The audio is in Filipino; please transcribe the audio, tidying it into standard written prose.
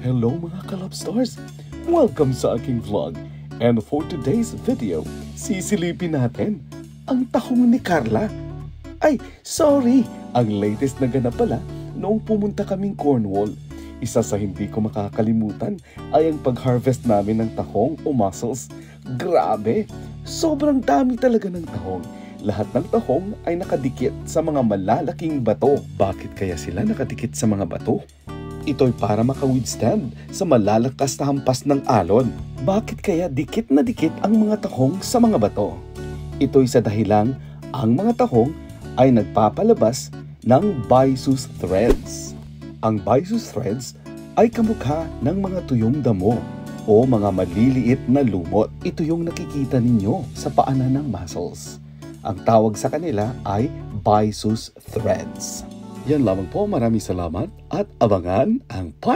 Hello mga ka-love stars! Welcome sa aking vlog. And for today's video, sisilipin natin ang tahong ni Carla. Ay, sorry! Ang latest na ganap pala noong pumunta kaming Cornwall. Isa sa hindi ko makakalimutan ay ang pag-harvest namin ng tahong o mussels. Grabe! Sobrang dami talaga ng tahong. Lahat ng tahong ay nakadikit sa mga malalaking bato. Bakit kaya sila nakadikit sa mga bato? Ito'y para maka-withstand sa malalakas na hampas ng alon. Bakit kaya dikit na dikit ang mga tahong sa mga bato? Ito'y sa dahilang ang mga tahong ay nagpapalabas ng byssus threads. Ang byssus threads ay kamukha ng mga tuyong damo o mga maliliit na lumot. Ito yung nakikita ninyo sa paanan ng mussels. Ang tawag sa kanila ay byssus threads. Yan lamang po, maraming salamat at abangan ang part